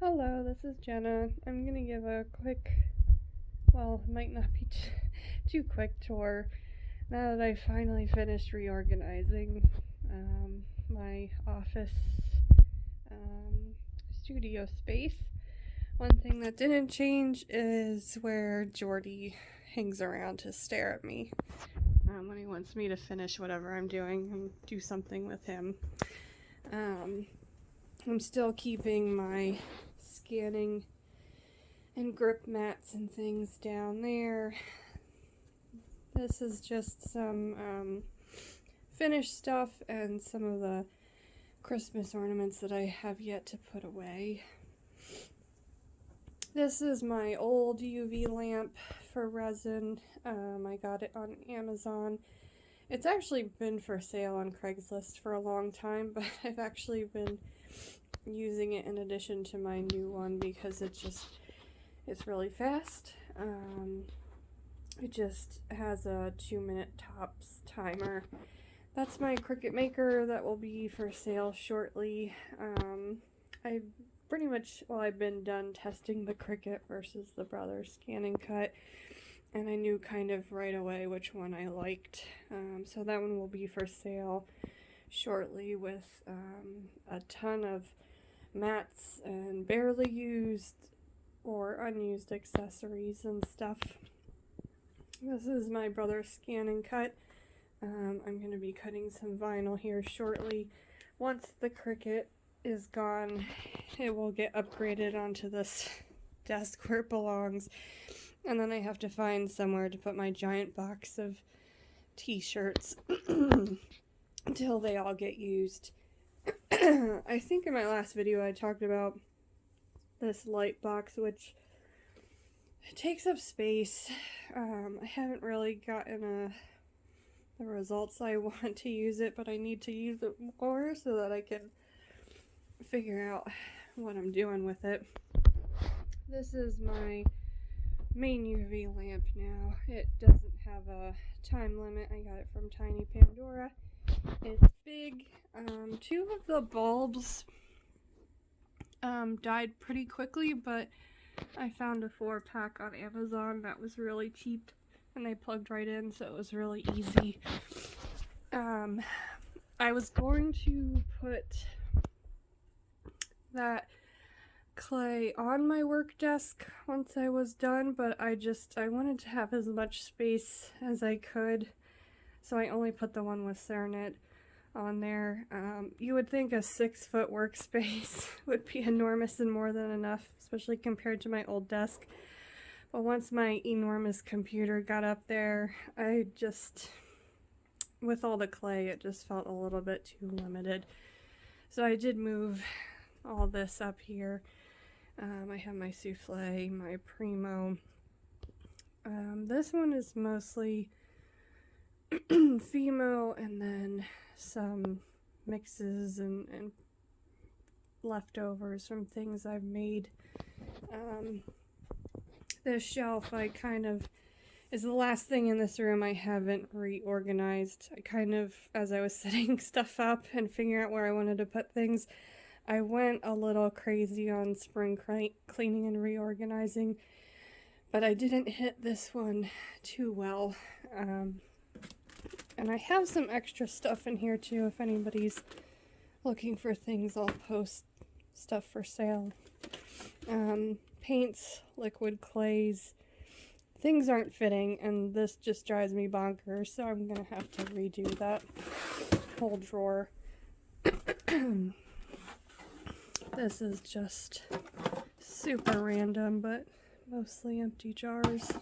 Hello, this is Jenna. I'm gonna give a quick, well, it might not be too quick tour now that I finally finished reorganizing my office um, studio space. One thing that didn't change is where Jordy hangs around to stare at me when he wants me to finish whatever I'm doing and do something with him. I'm still keeping my scanning and grip mats and things down there. This is just some finished stuff and some of the Christmas ornaments that I have yet to put away. This is my old UV lamp for resin. I got it on Amazon. It's actually been for sale on Craigslist for a long time, but I've actually been using it in addition to my new one because it's really fast. It just has a 2-minute tops timer. That's my Cricut maker that will be for sale shortly. I've been done testing the Cricut versus the Brother Scan and Cut, and I knew kind of right away which one I liked. So that one will be for sale shortly with a ton of mats and barely used or unused accessories and stuff. This is my Brother Scan and Cut. I'm going to be cutting some vinyl here shortly. Once the Cricut is gone, it will get upgraded onto this desk where it belongs, and then I have to find somewhere to put my giant box of t-shirts until they all get used. I think in my last video I talked about this light box, which takes up space. I haven't really gotten the results I want to use it, but I need to use it more so that I can figure out what I'm doing with it. This is my main UV lamp now. It doesn't have a time limit. I got it from Tiny Pandora. It's big. 2 of the bulbs died pretty quickly, but I found a 4-pack on Amazon that was really cheap and they plugged right in, so it was really easy. I was going to put that clay on my work desk once I was done, but I wanted to have as much space as I could, so I only put the one with Cernet on there. You would think a 6-foot workspace would be enormous and more than enough, especially compared to my old desk. But once my enormous computer got up there, with all the clay, it just felt a little bit too limited. So I did move all this up here. I have my souffle, my primo. This one is mostly Fimo, and then some mixes and leftovers from things I've made. This shelf is the last thing in this room I haven't reorganized. As I was setting stuff up and figuring out where I wanted to put things, I went a little crazy on spring cleaning and reorganizing, but I didn't hit this one too well. And I have some extra stuff in here too if anybody's looking for things. I'll post stuff for sale. Paints, liquid clays. Things aren't fitting, and this just drives me bonkers, so I'm gonna have to redo that whole drawer. This is just super random, but mostly empty jars.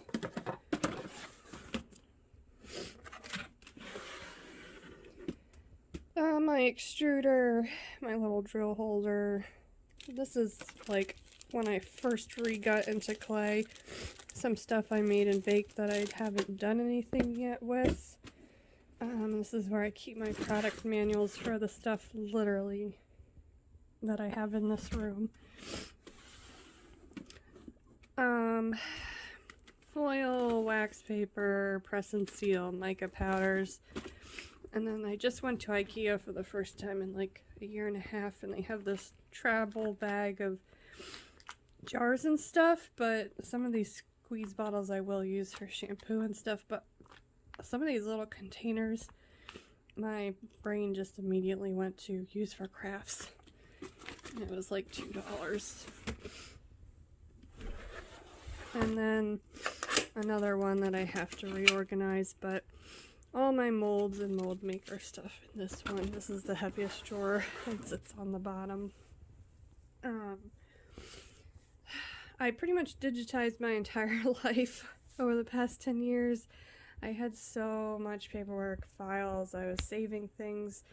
My extruder, my little drill holder. This is like when I first got into clay. Some stuff I made and baked that I haven't done anything yet with. This is where I keep my product manuals for the stuff literally that I have in this room. Foil, wax paper, press and seal, mica powders. And then I just went to Ikea for the first time in like a year and a half, and they have this travel bag of jars and stuff, but some of these squeeze bottles I will use for shampoo and stuff, but some of these little containers, my brain just immediately went to use for crafts. And it was like $2. And then another one that I have to reorganize, but all my molds and mold maker stuff in this one. This is the heaviest drawer. It sits on the bottom. I pretty much digitized my entire life over the past 10 years. I had so much paperwork, files, I was saving things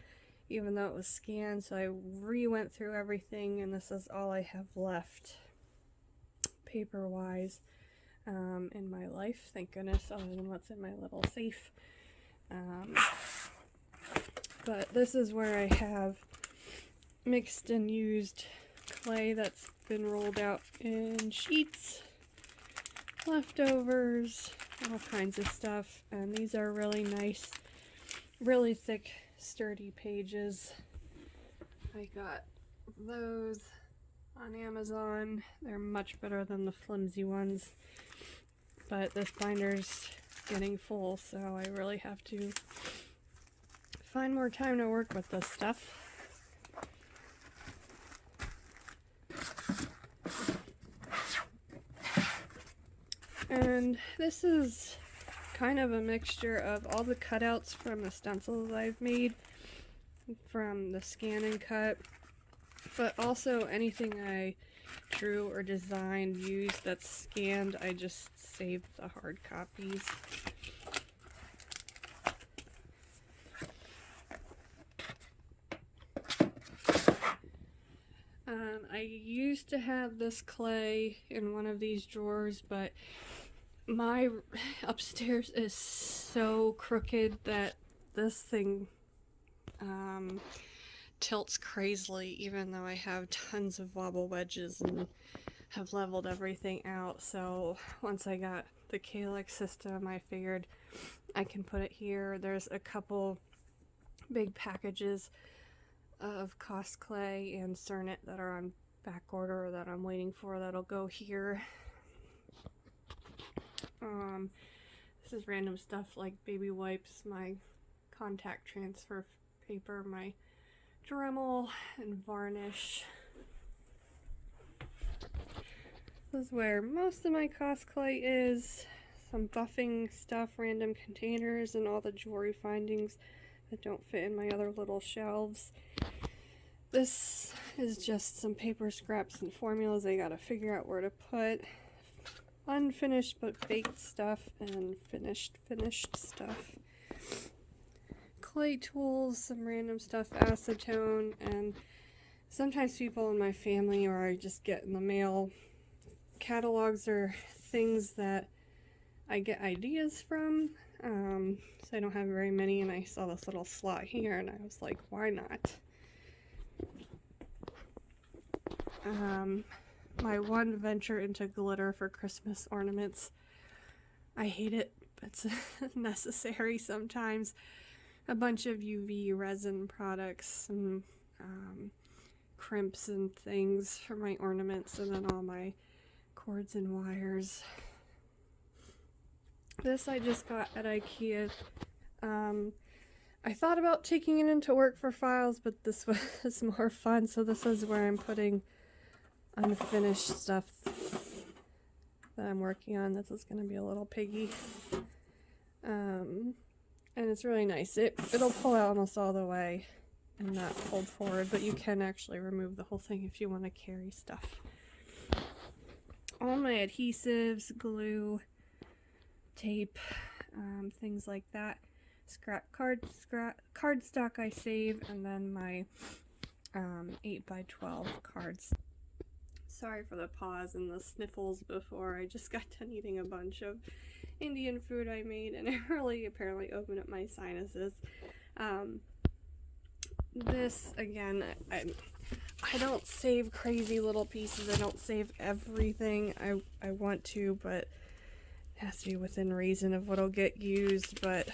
even though it was scanned, so I re-went through everything, and this is all I have left paper-wise in my life, thank goodness, other than what's in my little safe. But this is where I have mixed and used clay that's been rolled out in sheets, leftovers, all kinds of stuff. And these are really nice, really thick, sturdy pages. I got those on Amazon. They're much better than the flimsy ones, but this binder's getting full, so I really have to find more time to work with this stuff. And this is kind of a mixture of all the cutouts from the stencils I've made from the scan and cut, but also anything I drew or designed, used that's scanned, I just saved the hard copies. I used to have this clay in one of these drawers, but my upstairs is so crooked that this thing tilts crazily, even though I have tons of wobble wedges and have leveled everything out. So once I got the Kallax system, I figured I can put it here. There's a couple big packages of Cost Clay and Cernit that are on back order that I'm waiting for that'll go here. This is random stuff like baby wipes, my contact transfer paper, my Dremel, and varnish. This is where most of my Cost Clay is. Some buffing stuff, random containers, and all the jewelry findings that don't fit in my other little shelves. This is just some paper scraps and formulas I gotta figure out where to put. Unfinished but baked stuff and finished stuff. Clay tools, some random stuff, acetone, and sometimes people in my family or I just get in the mail. Catalogs are things that I get ideas from. So I don't have very many, and I saw this little slot here and I was like, why not? My one venture into glitter for Christmas ornaments. I hate it, but it's necessary sometimes. A bunch of UV resin products and crimps and things for my ornaments, and then all my cords and wires. This I just got at Ikea. I thought about taking it into work for files, but this was more fun, so this is where I'm putting unfinished stuff that I'm working on. This is going to be a little piggy. And it's really nice. It'll pull out almost all the way and not fold forward, but you can actually remove the whole thing if you want to carry stuff. All my adhesives, glue, tape, things like that. Scrap cardstock I save, and then my 8x12 cards. Sorry for the pause and the sniffles before. I just got done eating a bunch of Indian food I made, and it really apparently opened up my sinuses. This, again, I don't save crazy little pieces. I don't save everything. I want to, but it has to be within reason of what'll get used. But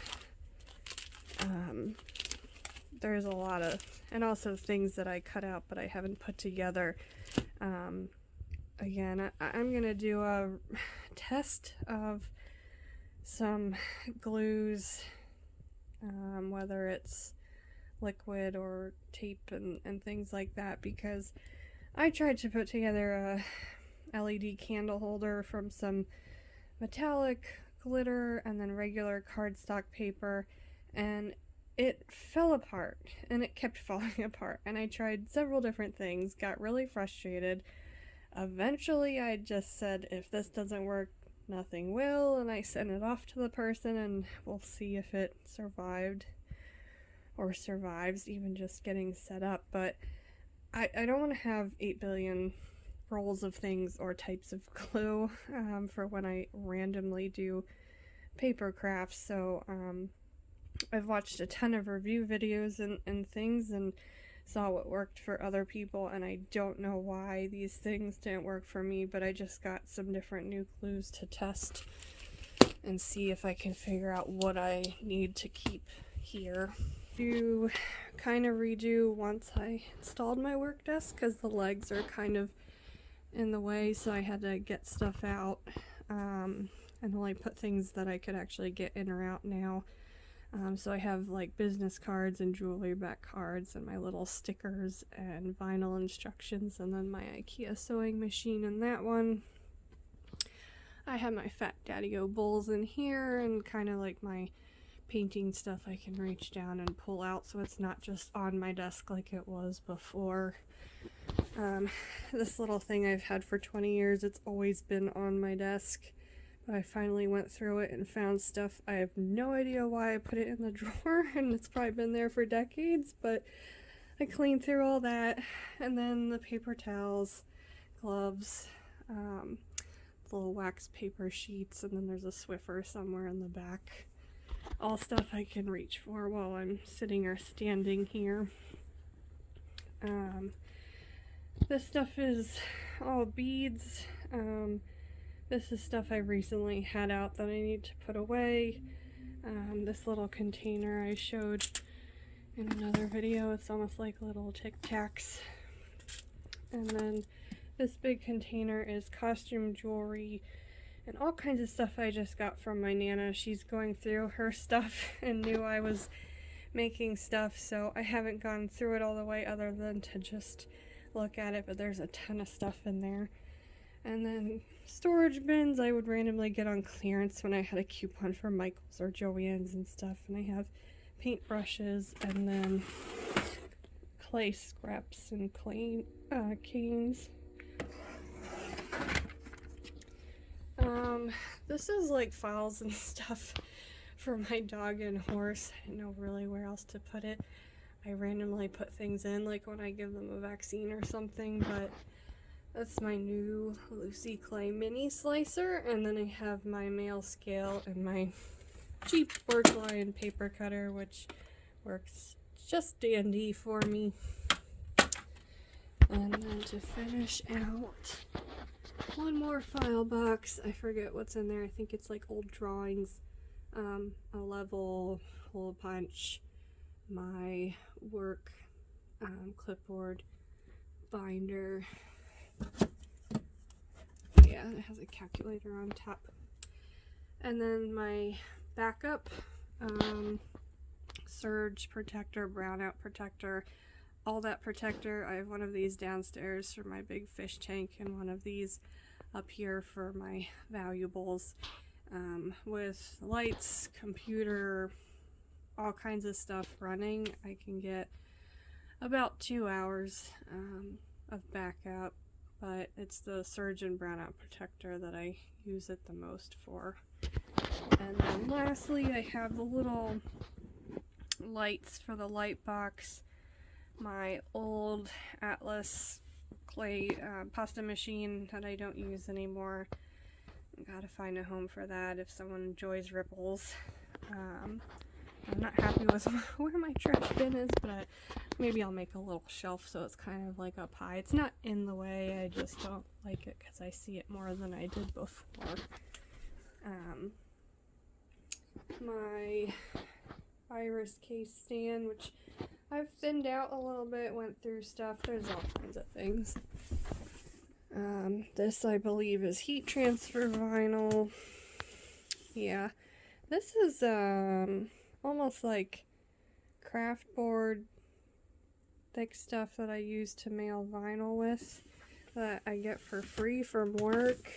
there's a lot of, and also things that I cut out but I haven't put together. again, I'm gonna do a test of some glues, whether it's liquid or tape and things like that, because I tried to put together a LED candle holder from some metallic glitter and then regular cardstock paper, and it fell apart, and it kept falling apart, and I tried several different things, got really frustrated. Eventually I just said, if this doesn't work, nothing will, and I sent it off to the person, and we'll see if it survived or survives even just getting set up. But I don't want to have 8 billion rolls of things or types of glue for when I randomly do paper crafts. So I've watched a ton of review videos and things and saw what worked for other people, and I don't know why these things didn't work for me, but I just got some different new glues to test and see if I can figure out what I need to keep here. To kind of redo once I installed my work desk, because the legs are kind of in the way, so I had to get stuff out and only put things that I could actually get in or out now. So I have like business cards and jewelry back cards and my little stickers and vinyl instructions, and then my Ikea sewing machine in that one. I have my Fat Daddy-O bowls in here, and kind of like my painting stuff I can reach down and pull out, so it's not just on my desk like it was before. This little thing I've had for 20 years, it's always been on my desk. I finally went through it and found stuff. I have no idea why I put it in the drawer, and it's probably been there for decades, but I cleaned through all that, and then the paper towels, gloves, little wax paper sheets, and then there's a Swiffer somewhere in the back. All stuff I can reach for while I'm sitting or standing here. This stuff is all beads. This is stuff I recently had out that I need to put away. This little container I showed in another video, it's almost like little Tic Tacs. And then this big container is costume jewelry and all kinds of stuff I just got from my Nana. She's going through her stuff and knew I was making stuff, so I haven't gone through it all the way other than to just look at it, but there's a ton of stuff in there. And then storage bins I would randomly get on clearance when I had a coupon for Michael's or Joann's and stuff. And I have paint brushes, and then clay scraps and canes. This is like files and stuff for my dog and horse. I didn't know really where else to put it. I randomly put things in, like when I give them a vaccine or something, but that's my new Lucy Clay mini slicer, and then I have my mail scale and my cheap work line paper cutter, which works just dandy for me. And then to finish out, one more file box. I forget what's in there. I think it's like old drawings, a level, hole punch, my work clipboard, binder. Yeah, it has a calculator on top. And then my backup surge protector, brownout protector, all that protector. I have one of these downstairs for my big fish tank and one of these up here for my valuables. With lights, computer, all kinds of stuff running, I can get about 2 hours of backup, but it's the surge and brownout protector that I use it the most for. And then lastly, I have the little lights for the light box, my old Atlas clay pasta machine that I don't use anymore. Gotta find a home for that if someone enjoys ripples. I'm not happy with where my trash bin is, but maybe I'll make a little shelf so it's kind of like up high. It's not in the way, I just don't like it because I see it more than I did before. My iris case stand, which I've thinned out a little bit, went through stuff. There's all kinds of things. This, I believe, is heat transfer vinyl. Yeah, this is almost like craft board thick stuff that I use to mail vinyl with, that I get for free from work.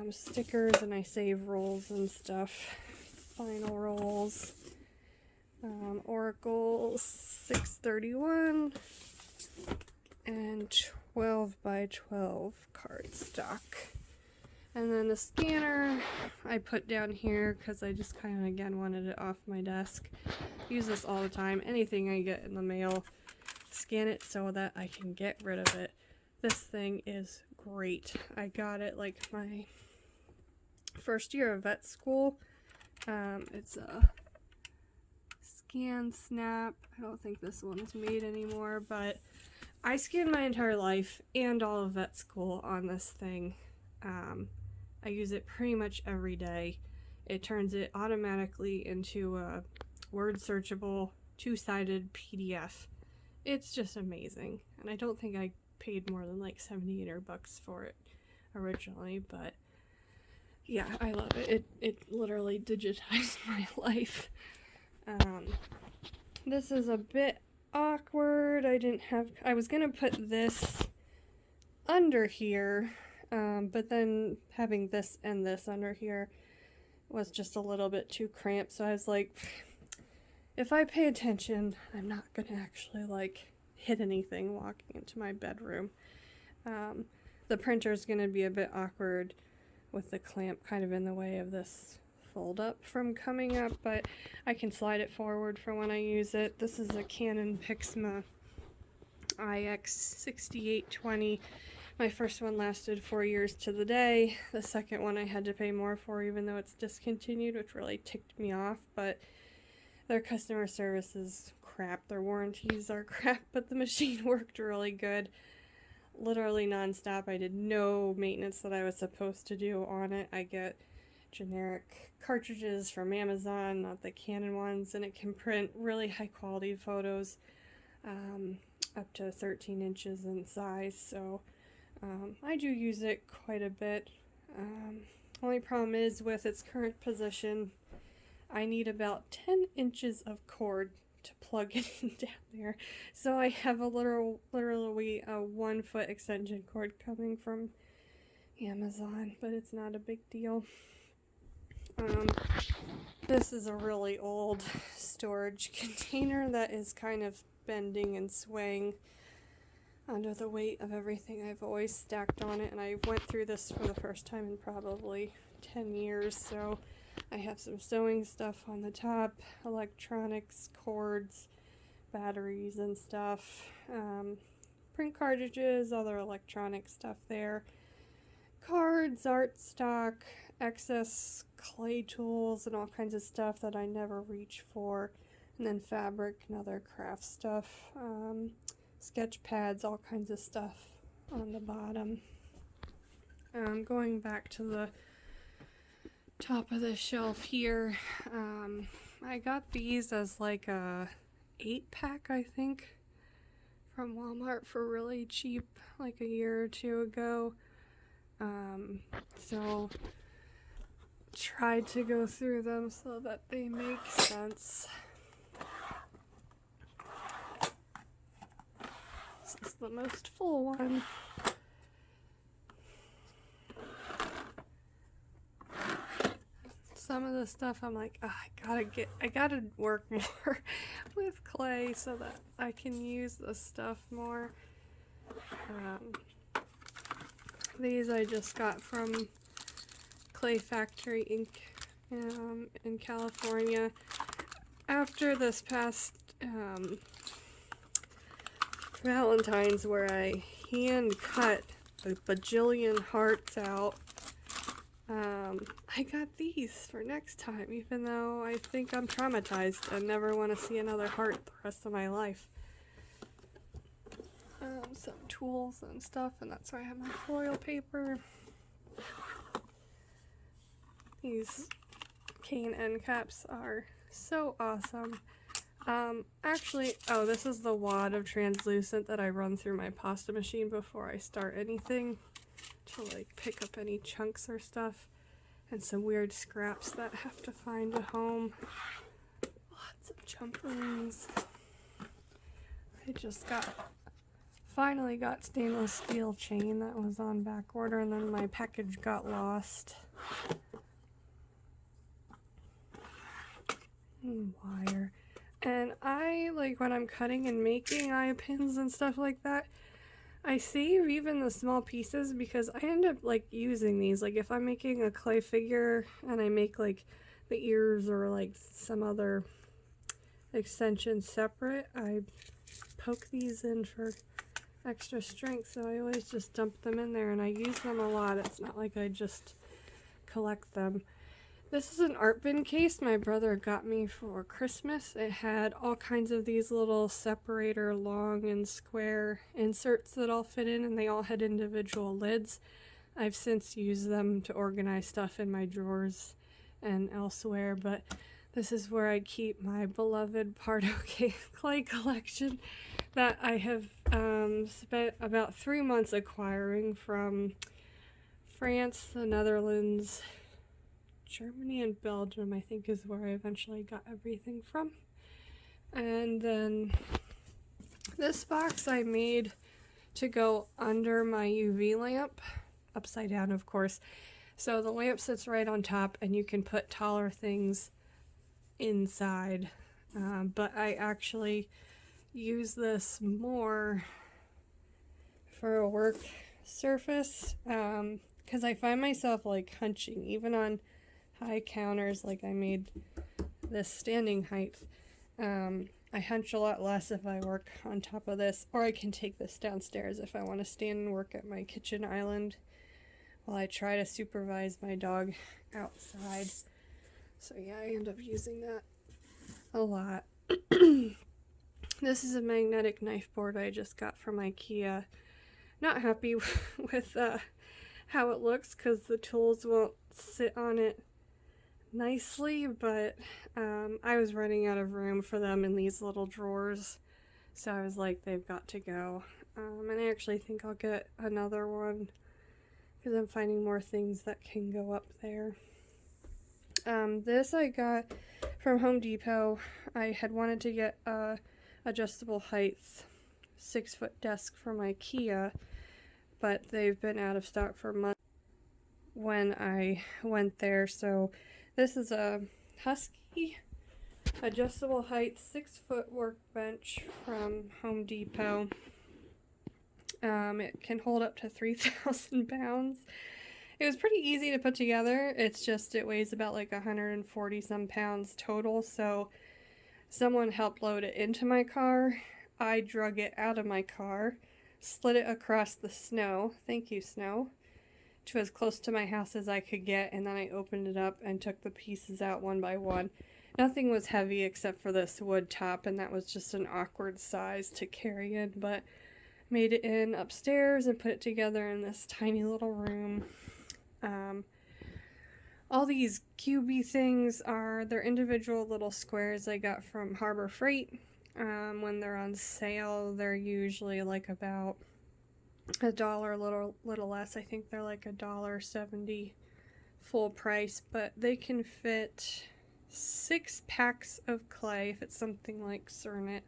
Stickers, and I save rolls and stuff. Vinyl rolls. Oracle 631 and 12 by 12 cardstock. And then the scanner I put down here because I just kind of, again, wanted it off my desk. Use this all the time. Anything I get in the mail, scan it so that I can get rid of it. This thing is great. I got it like my first year of vet school. It's a Scan Snap. I don't think this one's made anymore, but I scanned my entire life and all of vet school on this thing. I use it pretty much every day. It turns it automatically into a word searchable, two-sided PDF. It's just amazing. And I don't think I paid more than like $78 for it originally, but yeah, I love it. It literally digitized my life. This is a bit awkward. I was gonna put this under here, but then having this and this under here was just a little bit too cramped, so I was like, if I pay attention, I'm not gonna actually like hit anything walking into my bedroom. The printer's gonna be a bit awkward with the clamp kind of in the way of this fold up from coming up, but I can slide it forward for when I use it. This is a Canon Pixma IX6820. My first one lasted 4 years to the day. The second one I had to pay more for, even though it's discontinued, which really ticked me off, but their customer service is crap. Their warranties are crap, but the machine worked really good. Literally nonstop. I did no maintenance that I was supposed to do on it. I get generic cartridges from Amazon, not the Canon ones, and it can print really high quality photos, up to 13 inches in size, so I do use it quite a bit. Only problem is with its current position, I need about 10 inches of cord to plug it in down there. So I have a literally a 1 foot extension cord coming from Amazon, but it's not a big deal. This is a really old storage container that is kind of bending and swaying under the weight of everything I've always stacked on it, and I went through this for the first time in probably 10 years, so I have some sewing stuff on the top, electronics, cords, batteries and stuff, print cartridges, other electronic stuff there, cards, art stock, excess clay tools, and all kinds of stuff that I never reach for, and then fabric and other craft stuff, sketch pads, all kinds of stuff on the bottom. Going back to the top of the shelf here, I got these as like a 8-pack, I think, from Walmart for really cheap, like a year or two ago. So tried to go through them so that they make sense. This is the most full one. Some of the stuff I'm like, oh, I gotta work more with clay so that I can use this stuff more. These I just got from Clay Factory Inc. In California. After this past Valentine's, where I hand cut a bajillion hearts out, I got these for next time, even though I think I'm traumatized and never want to see another heart the rest of my life. Some tools and stuff, and that's where I have my foil paper. These cane end caps are so awesome. Actually, oh, this is the wad of translucent that I run through my pasta machine before I start anything to like pick up any chunks or stuff and some weird scraps that have to find a home. Lots of jumper rings. I just finally got stainless steel chain that was on back order, and then my package got lost. And wire. And I, like, when I'm cutting and making eye pins and stuff like that, I save even the small pieces because I end up, like, using these. Like, if I'm making a clay figure and I make, like, the ears or, like, some other extension separate, I poke these in for extra strength, so I always just dump them in there, and I use them a lot. It's not like I just collect them. This is an art bin case my brother got me for Christmas. It had all kinds of these little separator long and square inserts that all fit in, and they all had individual lids. I've since used them to organize stuff in my drawers and elsewhere, but this is where I keep my beloved Pardo clay collection that I have spent about 3 months acquiring from France, the Netherlands, Germany, and Belgium, I think, is where I eventually got everything from. And then this box I made to go under my UV lamp, upside down, of course. So the lamp sits right on top, and you can put taller things inside. But I actually use this more for a work surface because I find myself like hunching even on high counters. Like I made this standing height. I hunch a lot less if I work on top of this, or I can take this downstairs if I want to stand and work at my kitchen island while I try to supervise my dog outside. So yeah, I end up using that a lot. This is a magnetic knife board I just got from Ikea. Not happy with how it looks because the tools won't sit on it nicely, but I was running out of room for them in these little drawers, so I was like, they've got to go. And I actually think I'll get another one because I'm finding more things that can go up there. This I got from Home Depot. I had wanted to get a adjustable heights 6-foot desk from Ikea, but they've been out of stock for months when I went there. So this is a Husky adjustable height 6-foot workbench from Home Depot. It can hold up to 3,000 pounds. It was pretty easy to put together. It's just it weighs about like 140 some pounds total. So someone helped load it into my car. I drug it out of my car, slid it across the snow, thank you snow, to as close to my house as I could get, and then I opened it up and took the pieces out one by one. Nothing was heavy except for this wood top, and that was just an awkward size to carry in, but made it in upstairs and put it together in this tiny little room. All these cubey things they're individual little squares I got from Harbor Freight. When they're on sale, they're usually like about $1, little less. I think they're like $1.70 full price, but they can fit 6 packs of clay if it's something like Cernet.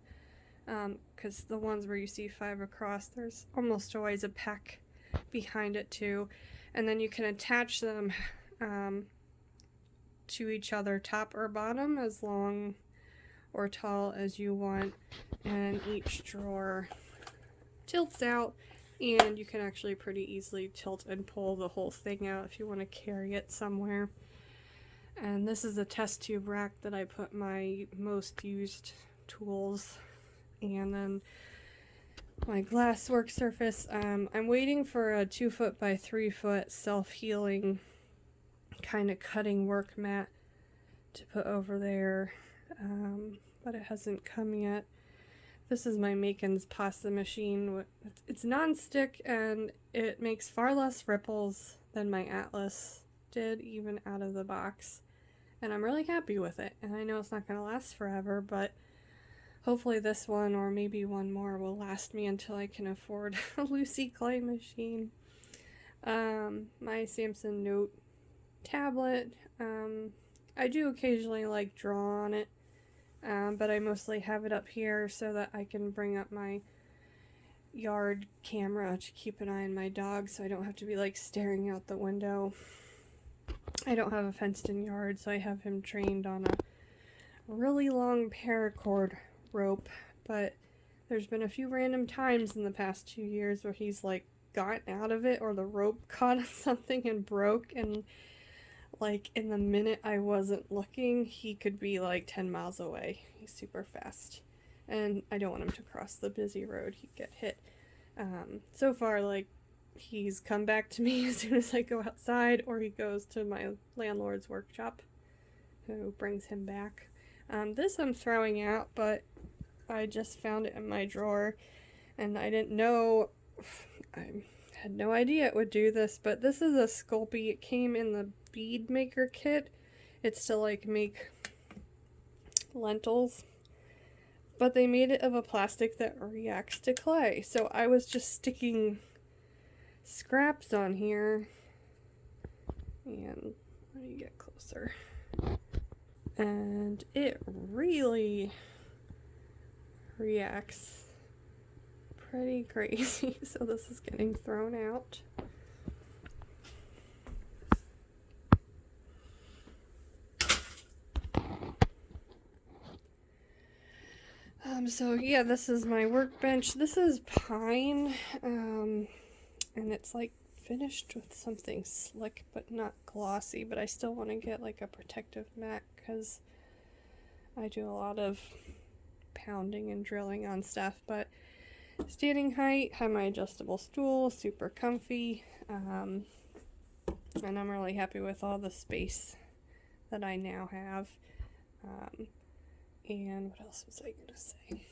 Because the ones where you see 5 across, there's almost always a pack behind it too. And then you can attach them to each other, top or bottom, as long or tall as you want, and each drawer tilts out, and you can actually pretty easily tilt and pull the whole thing out if you want to carry it somewhere. And this is a test tube rack that I put my most used tools, and then my glass work surface. I'm waiting for a 2-foot by 3-foot self-healing kind of cutting work mat to put over there, but it hasn't come yet. This is my Makin's pasta machine. It's non-stick and it makes far less ripples than my Atlas did, even out of the box, and I'm really happy with it. And I know it's not going to last forever, but hopefully this one or maybe one more will last me until I can afford a Lucy clay machine. My Samson Note tablet. I do occasionally like draw on it, but I mostly have it up here so that I can bring up my yard camera to keep an eye on my dog so I don't have to be like staring out the window. I don't have a fenced-in yard, so I have him trained on a really long paracord rope, but there's been a few random times in the past 2 years where he's like gotten out of it or the rope caught on something and broke, and like in the minute I wasn't looking, he could be like 10 miles away. He's super fast, and I don't want him to cross the busy road. He'd get hit. So far, like, he's come back to me as soon as I go outside, or he goes to my landlord's workshop, who brings him back. This I'm throwing out, but I just found it in my drawer, and I didn't know, I had no idea it would do this, but this is a Sculpey. It came in the bead maker kit. It's to like make lentils, but they made it of a plastic that reacts to clay. So I was just sticking scraps on here, and let me get closer, and it really reacts pretty crazy. So this is getting thrown out. So yeah, this is my workbench. This is pine, and it's like finished with something slick but not glossy, but I still want to get like a protective mat because I do a lot of pounding and drilling on stuff. But standing height, have my adjustable stool, super comfy, and I'm really happy with all the space that I now have. And what else was I gonna say?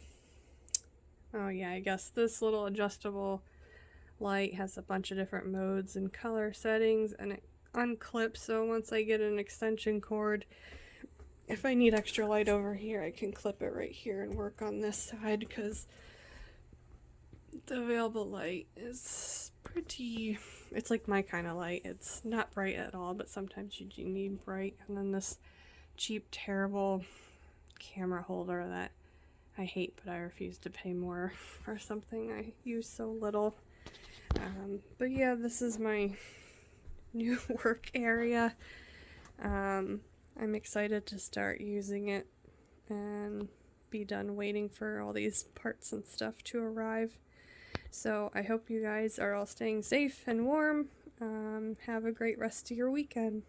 Oh yeah, I guess this little adjustable light has a bunch of different modes and color settings, and it unclips, so once I get an extension cord, if I need extra light over here, I can clip it right here and work on this side, because the available light is pretty, it's like my kind of light. It's not bright at all, but sometimes you do need bright. And then this cheap, terrible camera holder that I hate, but I refuse to pay more for something I use so little. But yeah, this is my new work area. I'm excited to start using it and be done waiting for all these parts and stuff to arrive. So I hope you guys are all staying safe and warm. Have a great rest of your weekend.